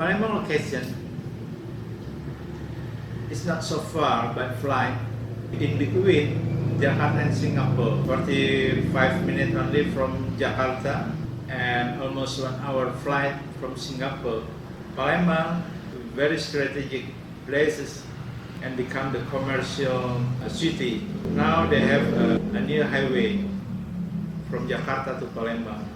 Palembang location is not so far by flight. In between Jakarta and Singapore, 45 minutes only from Jakarta and almost 1 hour flight from Singapore. Palembang, very strategic places and become the commercial city. Now they have a new highway from Jakarta to Palembang.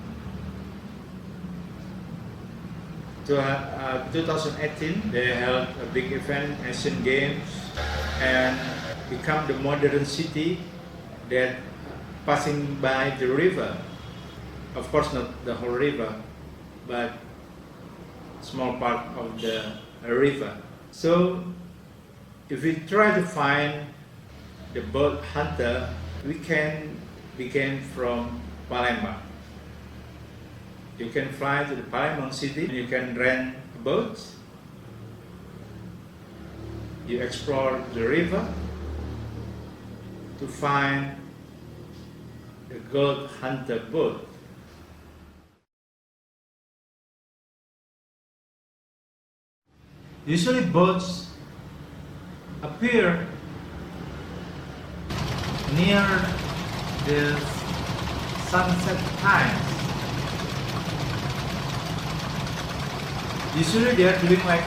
2018 they held a big event, Asian Games, and become the modern city that passing by the river. Of course not the whole river, but small part of the river. So if we try to find the boat hunter, we can begin from Palembang. You can fly to the Palembang city, you can rent a boat, you explore the river to find the gold hunter boat. Usually boats appear near the sunset times. Usually they are doing like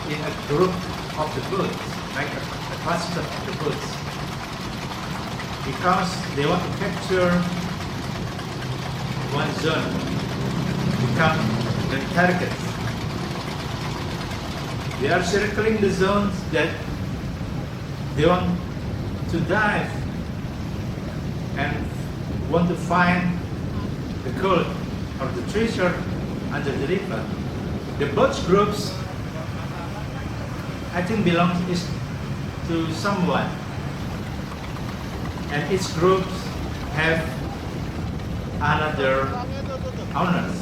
in a group of the boats, like a cluster of the boats, because they want to capture one zone, become the target. They are circling the zones that they want to dive and want to find the gold or the treasure under the river. The boats groups, I think, belongs to someone, and each group have another owners.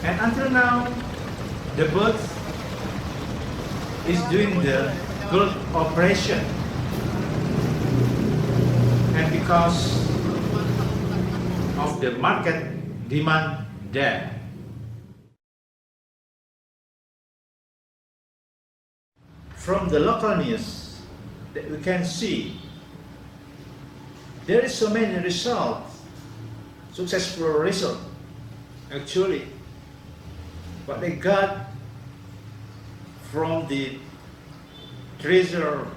And until now, the boat is doing the gold operation, and because of the market demand there. From the local news that we can see, there is so many results, successful result. Actually, what they got from the treasure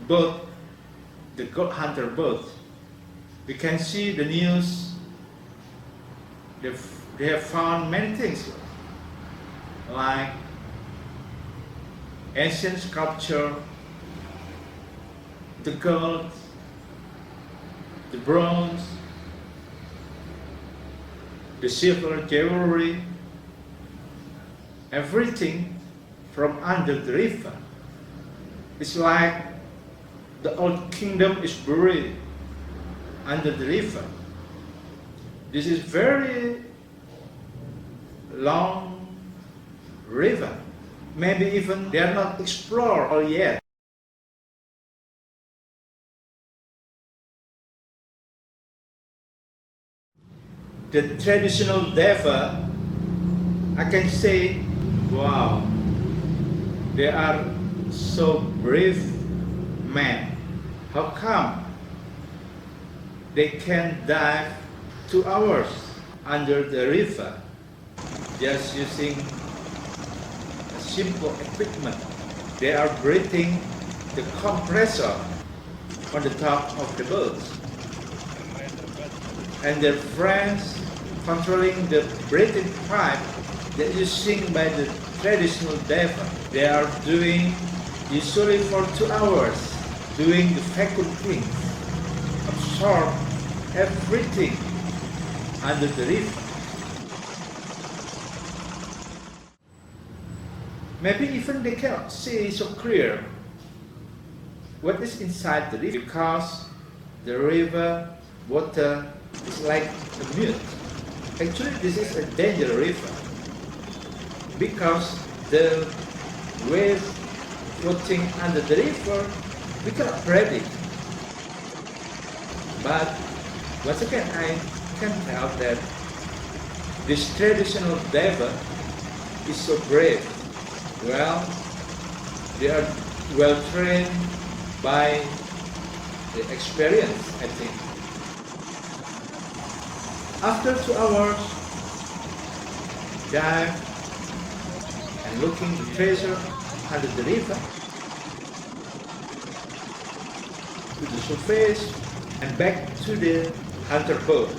boat, the gold hunter boat, we can see the news. They have found many things, like ancient sculpture, the gold, the bronze, the silver jewelry, everything from under the river. It's like the old kingdom is buried under the river. This is very long river. Maybe even they are not explored all yet. The traditional deva, I can say, wow, they are so brave men. How come they can dive 2 hours under the river just using simple equipment? They are breathing the compressor on the top of the boat, and their friends controlling the breathing pipe that is used by the traditional deva. They are doing usually for 2 hours, doing the vacuum things, absorb everything under the river. Maybe even they cannot see so clear what is inside the river, because the river water is like a mute. Actually, this is a dangerous river, because the wave floating under the river, we cannot predict. But once again, I can tell that this traditional deva is so brave? Well, they are well trained by the experience, I think. After 2 hours, dive and looking the treasure under the river, to the surface and back to the hunter boat.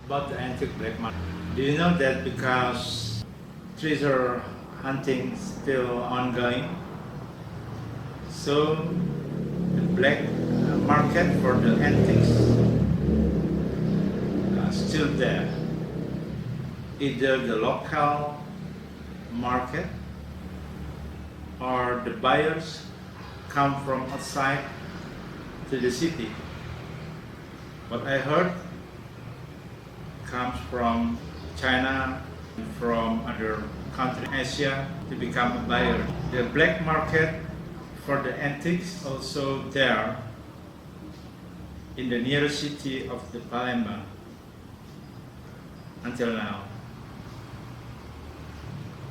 About the antique black market. Do you know that because treasure hunting is still ongoing, so the black market for the antiques are still there. Either the local market or the buyers come from outside to the city. What I heard comes from China, from other countries in Asia to become a buyer. The black market for the antiques also there in the nearest city of the Palembang until now.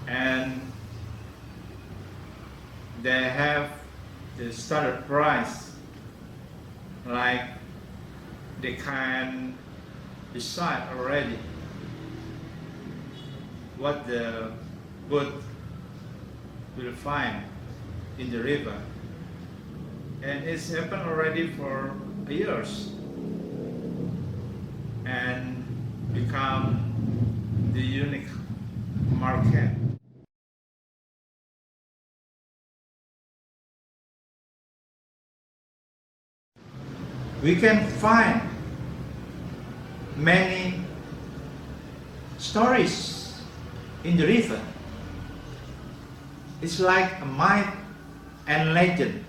And they have the standard price, like they can decide already what the boat will find in the river, and it's happened already for years and become the unique market. We can find many stories in the river. It's like a myth and legend.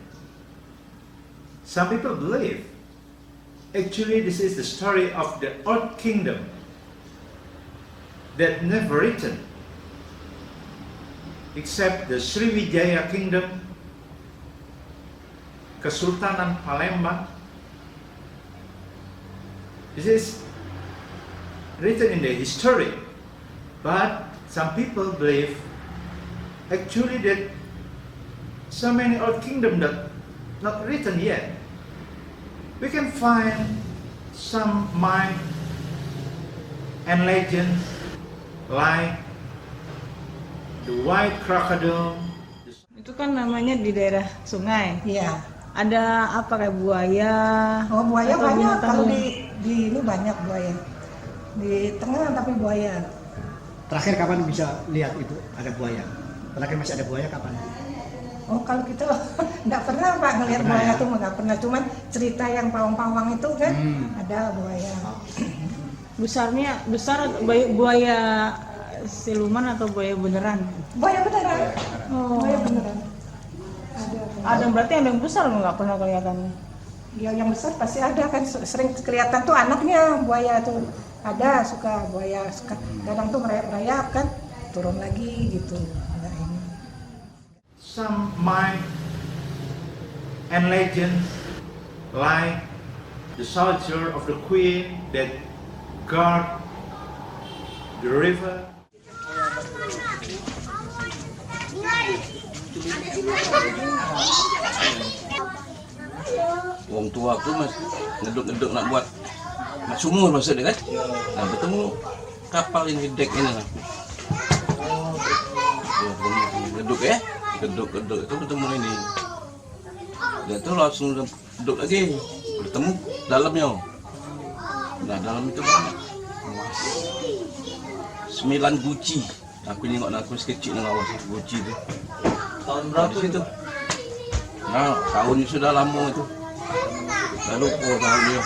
Some people believe actually this is the story of the old kingdom that never written, except the Srivijayan kingdom, Kesultanan Palembang. This is written in the history, but some people believe actually that so many old kingdoms that not written yet. We can find some myth and legends like the white crocodile. Itu kan namanya di daerah sungai. Iya. Ada apa kayak buaya? Oh, buaya atau banyak. binatang Kalau lain? di ini banyak buaya. Di tengah tapi buaya. Terakhir kapan bisa lihat itu ada buaya? Terakhir masih ada buaya kapan? Oh, kalau kita nggak pernah Pak ngelihat Nggak pernah, buaya ya? tuh nggak pernah. Cuman cerita yang pawang-pawang itu kan ada buaya. Besar atau buaya siluman atau buaya beneran? Buaya beneran. Oh. Buaya beneran. Ada. Ada, berarti ada yang besar nggak pernah kelihatan. Ya, yang besar pasti ada kan, sering kelihatan tuh anaknya buaya tuh. Ada suka buaya, suka kadang tuh merayap-rayap kan, turun lagi gitu. Nah, ini. Some myth and legends like the soldier of the queen that guard the river. Wong tua aku mas ngeduk-ngeduk nak buat nak sumur maksudnya kan. Nah bertemu kapal ini dek ini lah. Ngeduk ya, ngeduk itu bertemu ini. Dan itu langsung duduk lagi, bertemu dalamnya. Nah dalam itu banyak emas 9 guci. Aku nengok aku sekecil dengan awas guci itu. Tahun berapa itu? Nah tahunnya sudah lama itu. Lalu tahunnya.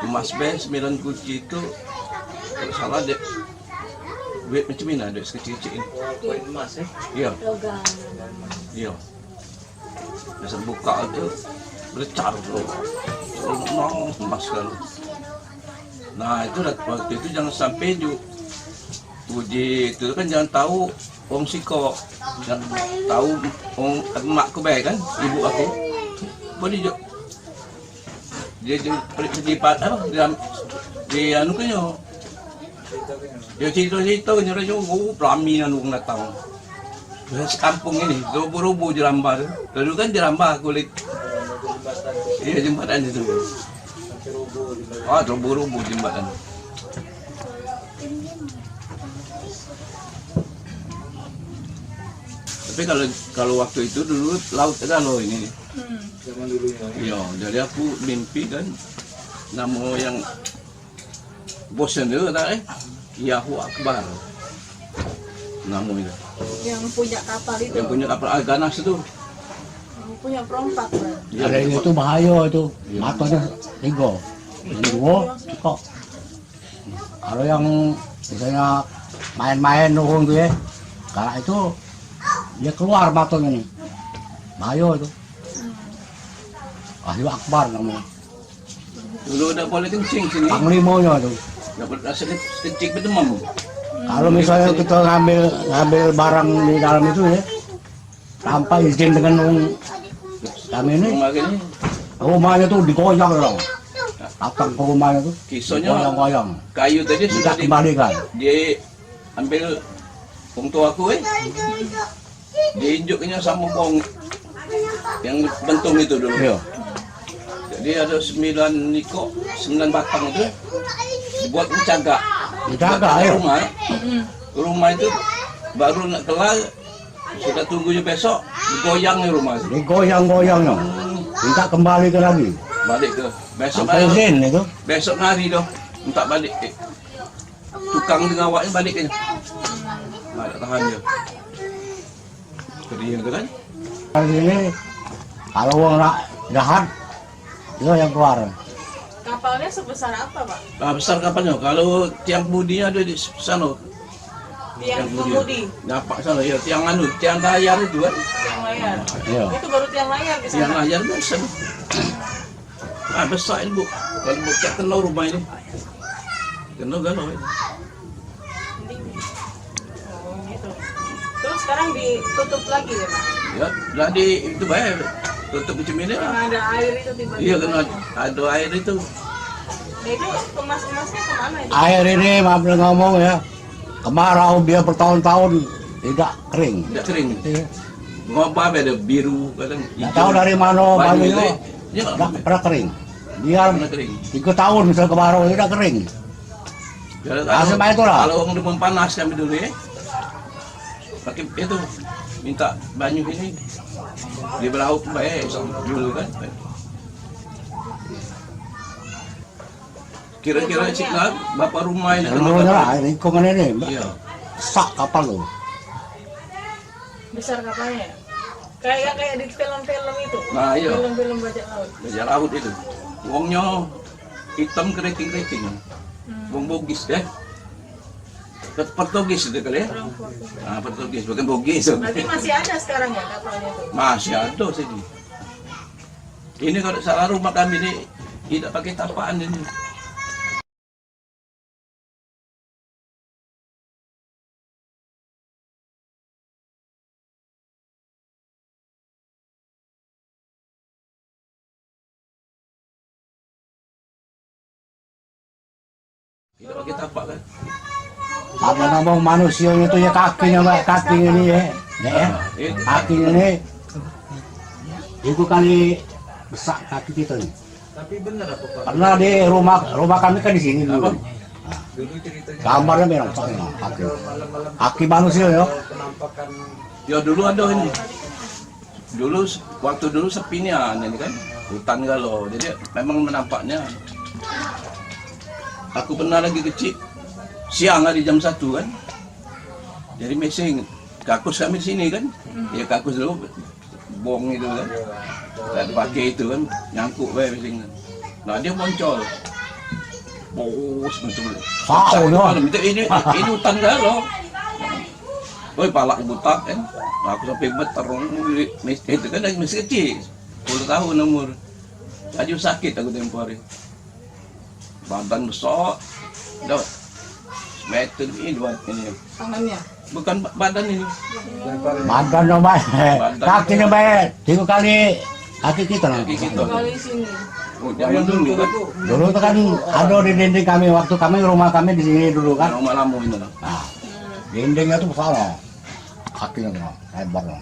Emas B 9 guci itu kalau salah Duit macam mana? Duit sekecil-kecil ini. Koin emas Iya, Logam. iya. Masa buka tu bercar tu. Nong emas kalau. Nah itu waktu itu jangan sampai uji itu kan jangan tahu orang siko, jangan tahu orang emakku baik kan, ibu aku. Boleh je. Dia apa? Dia anu kan yo. Dia cerita nyuruh yo, pelami anu datang. Sekampung ini, rubuh-rubuh jerambah tu. Lalu kan jerambah kulit. Iya jembatan itu. Ah, rubuh-rubuh jembatan. Tapi kalau waktu itu dulu laut ada loh ini. zaman dulu ya. Iya, jadi aku mimpi kan nama yang bosnya itu kata Yahu Akbar. Nama itu. Yang punya kapal itu. Yang punya kapal ganas itu. Yang punya perompak. Ya, Ada yang itu bahaya itu, matanya 3, yang 2 kok. Kalau yang misalnya main-main nurung tuh ya, kalau itu dia keluar matanya nih, bahaya itu. Wahyu Akbar namanya. dulu udah boleh kencing sini. Panglimonya itu. Dapat rasa kencing bertemam. Kalau misalnya kita ngambil barang di dalam itu ya, tanpa izin dengan kami ini, Rumah gini, rumahnya tuh digoyang dong. Datang ke rumahnya tuh, kisahnya goyang-goyang. kayu tadi Tidak sudah kembalikan. dia ambil orang tua aku dia injuknya sama bong yang bentung itu dulu. Iya. Jadi ada 9 niko, 9 batang itu dibuat menjaga. Dijaga, ayo. Rumah itu baru nak kelar, sudah tunggunya besok digoyang rumah itu. Digoyang-goyangnya, minta kembali ke lagi. Balik ke besok Sampai izin itu. besok hari dah minta balik. Tukang dengan awaknya balik ke. Tak tahan dia. Keriang tu kan? Kali ini kalau orang nak jahat, itu yang keluar. Kapalnya sebesar apa, Pak? Besar kapalnya. Kalau tiang budinya ada di sana. Tiang kemudi, Nampak sana ya, tiang layar itu kan. tiang layar. Iya. Itu baru tiang layar di Tiang sana. layar besar. Besar ini bu. Kalau bu cak kenal rumah ini. Kenal galau ini. Oh, gitu. Terus sekarang ditutup lagi ya, Pak? Ya, dah di itu bayar. Tutup macam ini lah. Karena ada air itu tiba-tiba. Iya kena ada air itu. Nah, itu kemas-kemasnya kemana itu? Air ini maaf ngomong ya, kemarau dia bertahun-tahun tidak kering. Tidak kering. Iya. Ngobah ada biru kadang. Nggak tahu dari mana banyunya, Dia tidak pernah kering. Dia pernah kering. 3 tahun misal kemarau tidak kering. Asal main itulah. Kalau orang demam panas kami dulu ya, pakai itu minta banyu ini di berlauk baik dulu kan. Kira-kira ciklat bapak rumah ini Dulunya lah, lingkungan ini, Iya. sak kapal loh. Besar kapalnya ya? Kayak di film-film itu. Nah, iya. Film-film bajak laut. Belajar laut itu. Wongnya hitam keriting-keriting. Wong Bugis deh. Portugis itu kali ya. Nah, Portugis bukan Bugis. Berarti masih ada sekarang ya kapalnya itu? Masih ada sini. Ini kalau salah rumah kami ini tidak pakai tapaan ini. Tidak pakai tapak kan? Ada ngomong manusia itu ya kakinya mbak, kaki ini ya, ya, kaki ini itu kali besar kaki kita nih. Tapi benar apa Pak? Karena di rumah kami kan di sini dulu. Dulu ceritanya Gambarnya memang soalnya kaki, malam-malam kaki manusia ya. penampakan Ya dulu ada ini. Dulu waktu dulu sepinya ini kan hutan galau. Jadi memang menampaknya. Aku pernah lagi kecil siang hari jam 1 kan. Jadi mesing kakus kami di sini kan. Ya kakus dulu bong itu kan. Dan pakai itu kan nyangkut bae mesing. Nah dia muncul. Bos betul. Wow, no. Ini hutan galau. Woi palak butak kan, aku sampai berterung itu kan masih kecil, 10 tahun umur, aja sakit aku tempoh hari, badan besar, dah, meter ini buat ini, Tangannya. bukan badan ini, Badan dong baik, kakinya baik, 3 kali kaki kita lah. kaki kita. Kali sini. Oh, zaman dulu kan, Dulu tuh kan ada di dinding kami, waktu kami rumah kami di sini dulu kan. rumah lamu ini lah. Nah, dindingnya tuh besar loh, kakinya tuh lebar loh.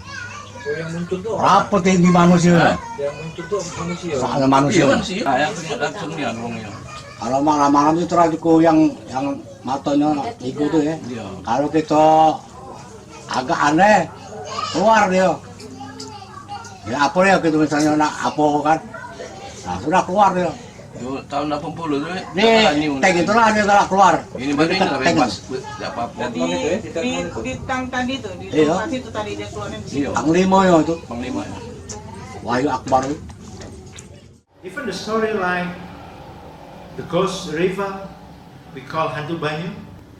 Yang muncul tuh Berapa tinggi manusia? yang muncul tuh manusia. Soalnya manusia. Iya sih, yang punya langsung dia orangnya. Kalau malam-malam itu terakhirku yang matanya itu tuh ya. Iya. Kalau kita agak aneh, keluar dia. Ya apa ya gitu misalnya nak apa kan. Nah sudah keluar dia. Dulu tahun 80 tuh, Di tank itulah dia telah keluar. ini baru ini lah Tank. bebas, tidak apa-apa. Di tang tadi tuh, di Iya. tempat itu tadi dia keluarin. Iya, Panglima ya itu, panglima. Wahyu Akbar itu. Even the storyline, the Ghost River, we call Hantu Banyu,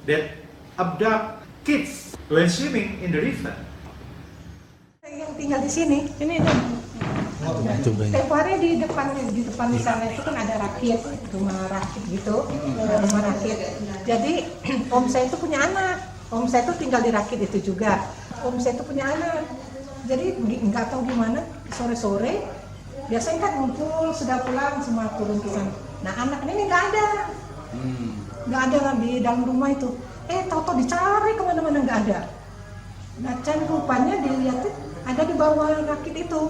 that abduct kids when swimming in the river. Yang tinggal di sini, Ini tuh. tempo hari di depan sana itu kan ada rakit, rumah rakit gitu, rumah rakit. Jadi om saya itu punya anak, om saya itu tinggal di rakit itu juga. Om saya itu punya anak, jadi nggak tahu gimana sore-sore biasanya kan ngumpul sudah pulang semua turun ke sana. Nah anak ini nggak ada, nggak ada di dalam rumah itu. Tahu-tahu dicari kemana-mana nggak ada. Nah can rupanya dilihatin ada di bawah rakit itu.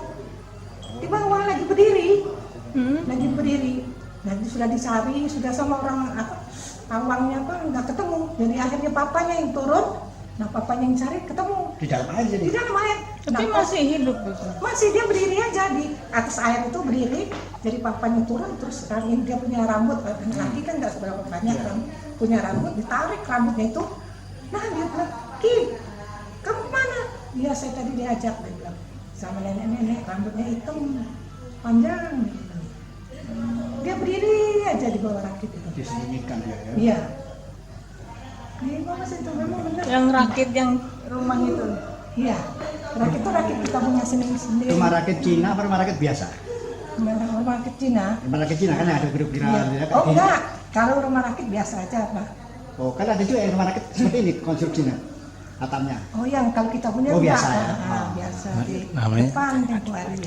Di bawah lagi berdiri, Nah sudah dicari, sudah sama orang awangnya nggak ketemu. Jadi akhirnya papanya yang turun, nah papanya yang cari ketemu Di dalam air jadi. di dalam air. Tapi Nah, masih hidup gitu. masih dia berdiri aja di atas air itu berdiri. Jadi papanya turun terus ini dia punya rambut, laki kan nggak seberapa banyak kan, punya rambut ditarik rambutnya itu. Nah dia bilang, Ki, kamu kemana? Iya saya tadi diajak, dia bilang sama nenek-nenek rambutnya hitam panjang gitu. Dia berdiri aja di bawah rakit itu. Disembunyikan dia ya. Iya. Di bawah situ memang benar. Yang rakit yang rumah itu. Iya. Rakit itu rakit kita punya sendiri. Rumah rakit Cina apa rumah rakit biasa? Rumah rakit Cina. Rumah rakit Cina kan ada grup Iya. ya kan? Oh enggak, kalau rumah rakit biasa aja Pak. Oh kan ada juga yang rumah rakit seperti ini konstruksinya atapnya. Oh yang kalau kita punya Oh, enggak. biasa ya? Biasa di Namanya? depan tempo hari.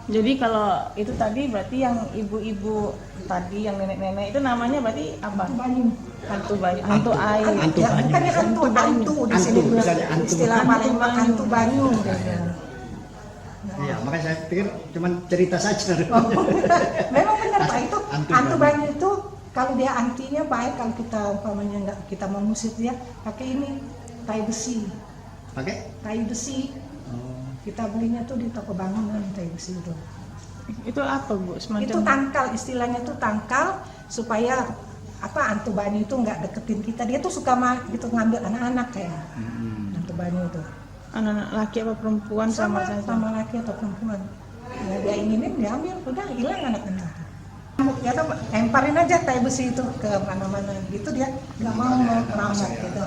Jadi kalau itu tadi berarti yang ibu-ibu tadi yang nenek-nenek itu namanya berarti apa? Banyu. Hantu banyu, hantu air. Hantu Ya, banyu. bukannya hantu di sini Hantu, bilang. misalnya hantu. Istilah Palembang hantu banyu. dia bilang. Iya makanya saya pikir cuma cerita saja. Memang benar Pak itu Hantu hantu banyu. banyu itu kalau dia antinya baik kalau kita umpamanya nggak kita mau ngusir dia pakai ini tai besi. Pakai? Tai besi kita belinya tuh di toko bangunan tai besi itu. Itu apa Bu? Itu Semacam tangkal istilahnya tuh tangkal supaya apa hantu banyu itu nggak deketin kita. Dia tuh suka gitu ngambil anak-anak kayak hantu banyu itu. anak-anak laki apa perempuan sama saja. Sama laki atau perempuan. Ya, dia inginin diambil udah hilang anak-anak. Ya tuh lemparin aja tai besi itu ke mana-mana gitu dia nggak mau merawat gitu.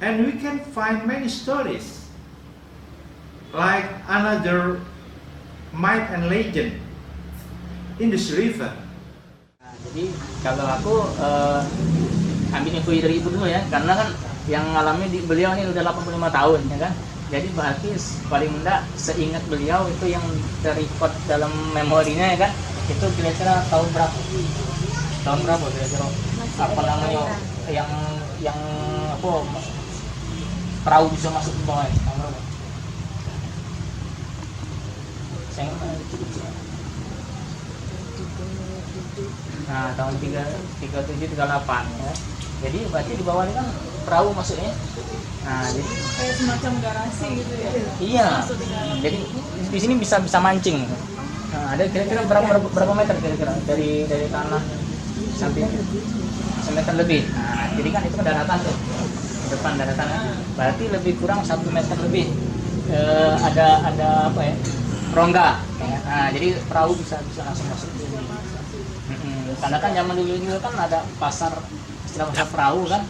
And we can find many stories like another myth and legend in this river. Nah, jadi kalau aku ambil info dari ibu dulu ya, karena kan yang ngalami beliau ini udah 85 tahun ya kan. Jadi berarti paling enggak seingat beliau itu yang terrecord dalam memorinya ya kan, itu kira-kira tahun berapa? Tahun berapa kira-kira? Apa namanya yang apa perahu bisa masuk ke bawah ini? Tahun berapa? Saya nah tahun 37 38 ya. Jadi berarti di bawah ini kan perahu masuknya. Nah, jadi Kayak semacam garasi gitu ya. iya. Jadi di sini bisa mancing. Nah, ada kira-kira berapa meter kira-kira dari tanah sampai semeter lebih. Nah, jadi kan itu kan daratan tuh. Depan daratan kan. Berarti lebih kurang 1 meter lebih. Ada apa ya? Rongga. Ya. Nah, jadi perahu bisa langsung masuk. Karena kan zaman dulu juga kan ada pasar istilah pasar perahu kan,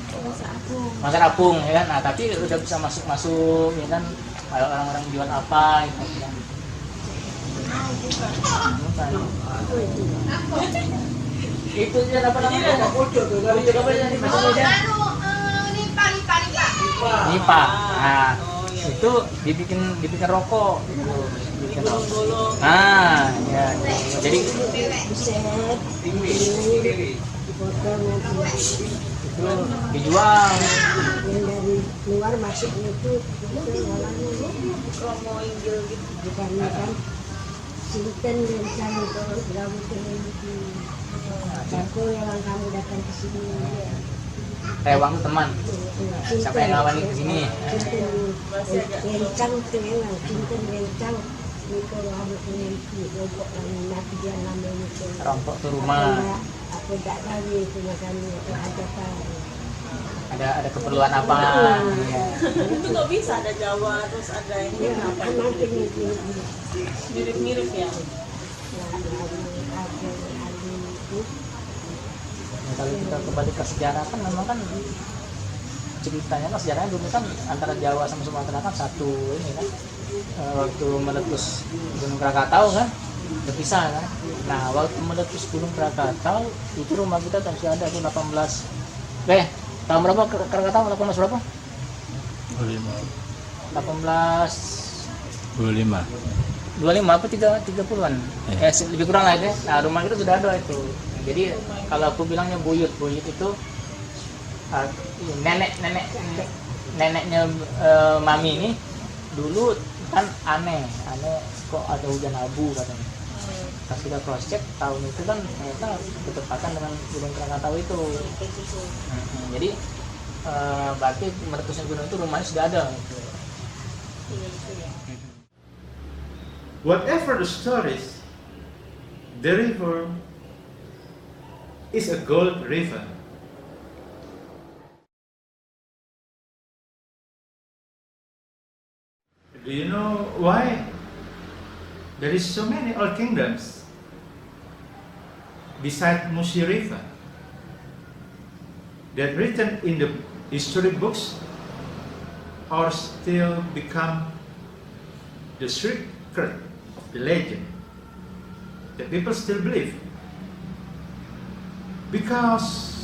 pasar apung ya kan. Nah tapi udah bisa masuk ya kan, orang-orang jual apa gitu kan. Itu dia apa namanya? Pucuk apa yang dimaksudnya? Nipa. Nah, itu dibikin rokok gitu. Bikin rokok. Nah, ya. Jadi itu dijual. Yang dari luar masuk itu namanya promo injil gitu, bukan kan sinten rencang itu berapa itu aku yang kamu datang ke sini ya. Rewang teman. Siapa yang ngawani ke sini? Rencang itu memang sinten rencang itu harus memiliki rompok yang nanti dia namanya itu. Rompok tuh rumah. Aku tak tahu itu makanya itu ada tahu. Ada keperluan apa? Ya. Itu nggak bisa ada Jawa terus ada ini apa? Mirip-mirip ya. Nah, kalau kita kembali ke sejarah kan memang kan ceritanya kan sejarahnya dulu kan antara Jawa sama Sumatera kan satu ini kan. Waktu meletus Gunung Krakatau kan berpisah kan. Nah waktu meletus Gunung Krakatau itu rumah kita masih ada tuh 18 tahun berapa Krakatau 18 berapa? 25 apa 30-an? Lebih kurang lah itu. Nah rumah kita sudah ada itu. Jadi kalau aku bilangnya buyut itu neneknya mami ini dulu kan aneh kok ada hujan abu katanya. Pas kita cross check tahun itu kan ternyata bertepatan dengan Gunung Krakatau itu. Jadi berarti meletusnya gunung itu rumahnya sudah ada. Whatever the stories, the river is a gold river. Do you know why there is so many old kingdoms beside Musi River that written in the history books or still become the secret of the legend that people still believe because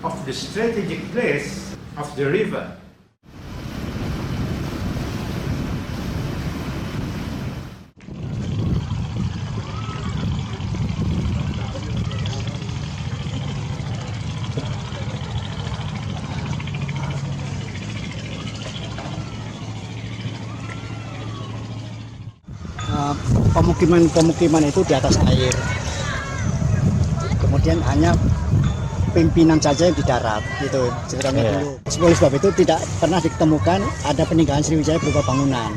of the strategic place of the river. Pemukiman itu di atas air. Kemudian hanya pimpinan saja yang di darat, gitu ceritanya dulu. Oleh sebab itu tidak pernah ditemukan ada peninggalan Sriwijaya berupa bangunan.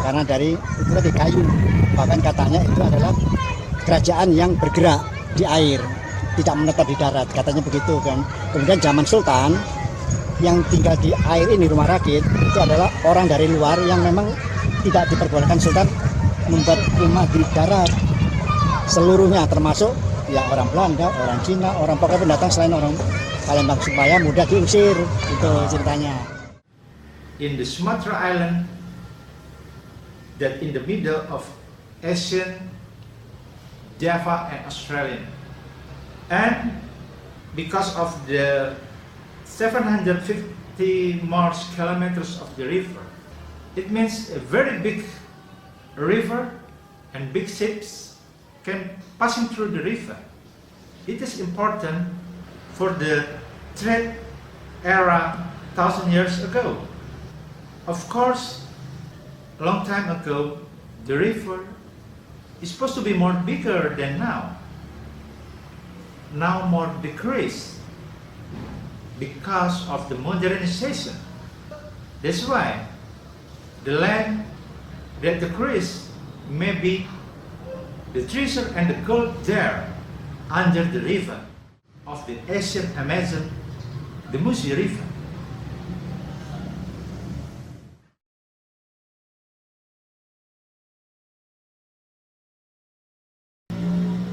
Karena dari itu tadi kayu. Bahkan katanya itu adalah kerajaan yang bergerak di air, tidak menetap di darat. Katanya begitu kan. Kemudian zaman Sultan yang tinggal di air ini, rumah rakit, itu adalah orang dari luar yang memang tidak diperbolehkan Sultan membuat rumah di darat seluruhnya, termasuk ya orang Belanda, orang Cina, orang pokoknya pendatang selain orang Palembang supaya mudah diusir, itu ceritanya. In the Sumatra Island, that in the middle of Asian, Java and Australia, and because of the 750 more kilometers of the river, it means a very big river and big ships can passing through the river. It is important for the trade era 1,000 years ago. Of course, a long time ago, the river is supposed to be more bigger than now. Now more decreased because of the modernization. That's why the land that decreased may be the treasure and the gold there under the river of the Asian Amazon, the Musi River.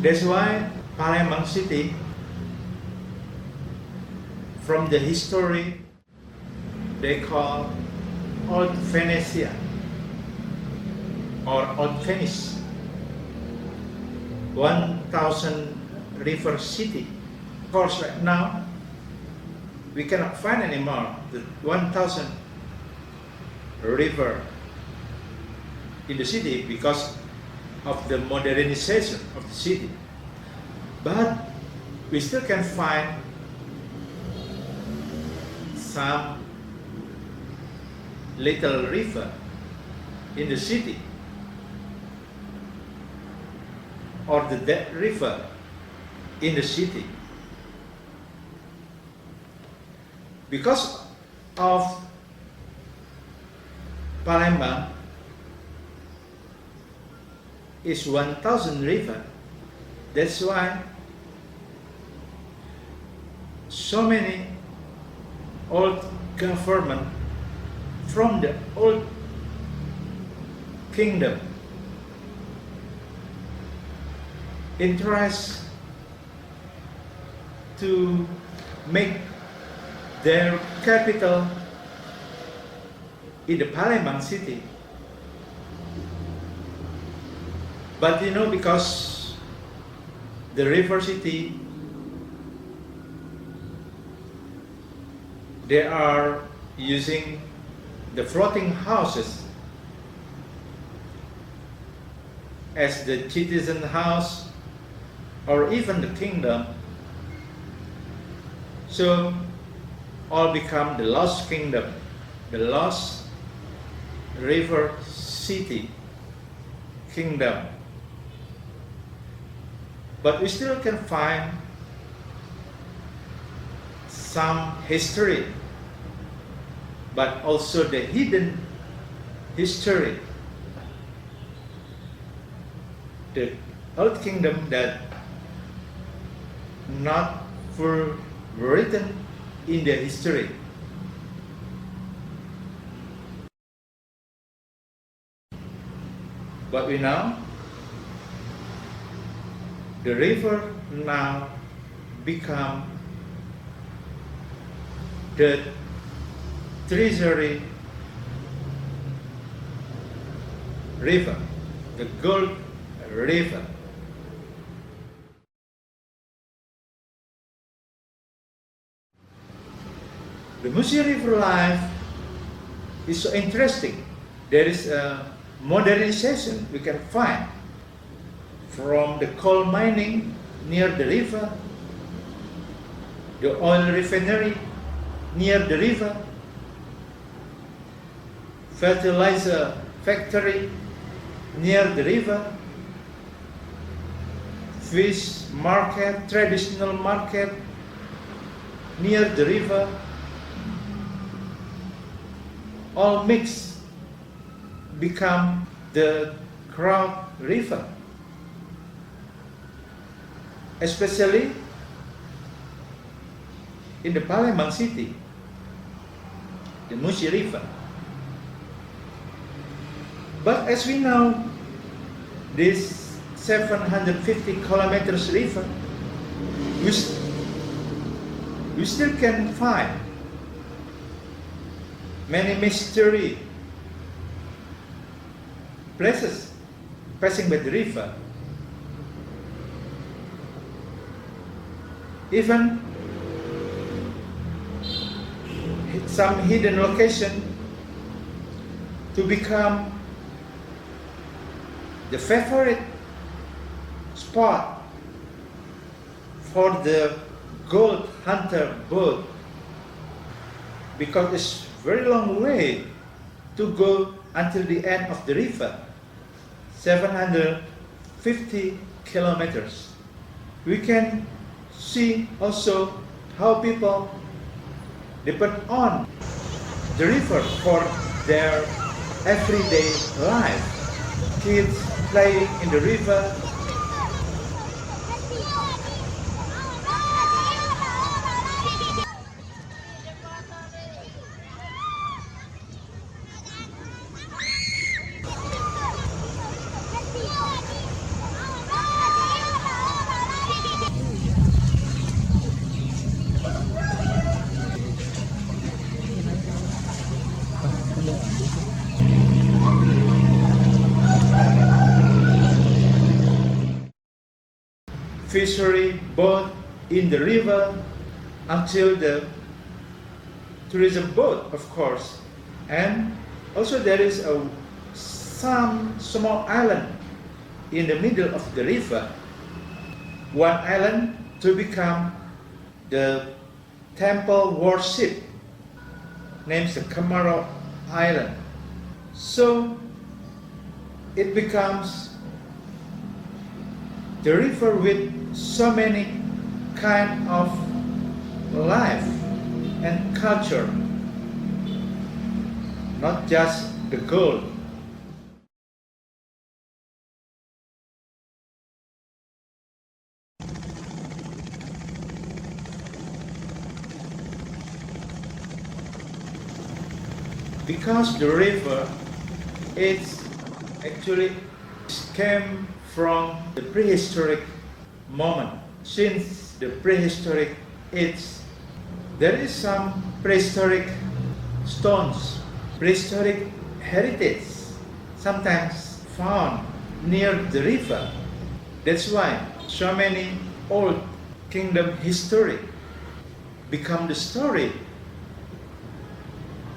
That's why Palembang city, from the history they call Old Venetia or Old Venice, 1,000 river city. Of course, right now we cannot find anymore the 1,000 river in the city because of the modernization of the city. But we still can find some little river in the city, or the dead river in the city. Because of Palembang is 1,000 river, that's why so many old government from the old kingdom interest to make their capital in the Palembang city. But you know, because the river city, they are using the floating houses as the citizen house or even the kingdom. So all become the lost kingdom, the lost river city kingdom. But we still can find some history, but also the hidden history. The old kingdom that not were written in the history. But we know the river now become the treasury river, the gold river. The Musi River life is so interesting. There is a modernization we can find from the coal mining near the river, the oil refinery near the river, fertilizer factory near the river, fish market, traditional market near the river, all mixed become the crowd river. Especially in the Palembang city, the Musi River. But as we know, this 750 kilometers river, we still can find many mystery places passing by the river. Even some hidden location to become the favorite spot for the gold hunter boat, because it's very long way to go until the end of the river, 750 kilometers. We can see also how people depend on the river for their everyday life. Kids playing in the river, fishery boat in the river until the tourism boat, of course. And also there is some small island in the middle of the river. One island to become the temple worship, named the Kamaro Island. So it becomes the river with so many kind of life and culture, not just the gold. Because the river it's actually came from the prehistoric moment. Since the prehistoric age, there is some prehistoric stones, prehistoric heritage, sometimes found near the river. That's why so many old kingdom history become the story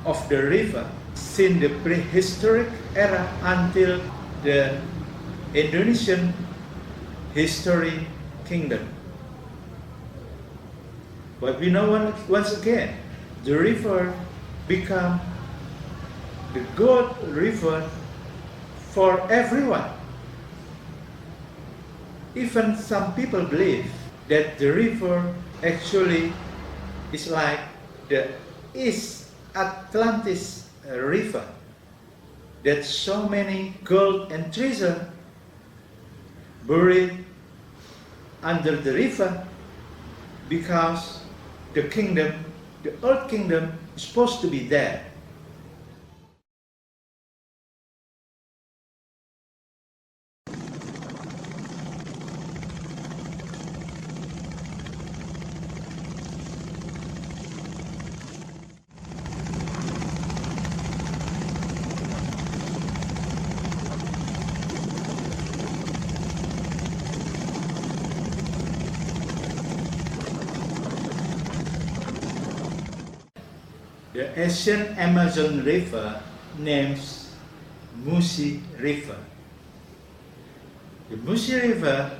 of the river since the prehistoric era until the Indonesian history kingdom. But we know once again, the river become the good river for everyone. Even some people believe that the river actually is like the East Atlantis river, that so many gold and treasure buried under the river because the kingdom, the old kingdom, is supposed to be there. The ancient Amazon River names Musi River. The Musi River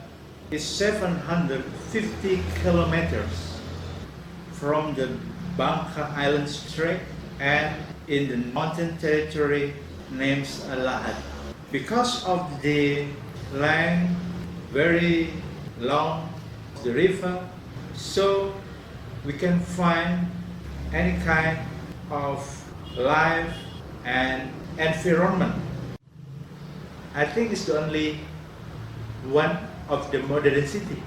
is 750 kilometers from the Bangka Island Strait and in the mountain territory named Lahad. Because of the length, very long, the river, so we can find any kind of life and environment. I think it's the only one of the modern city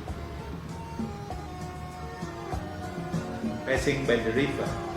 passing by the river.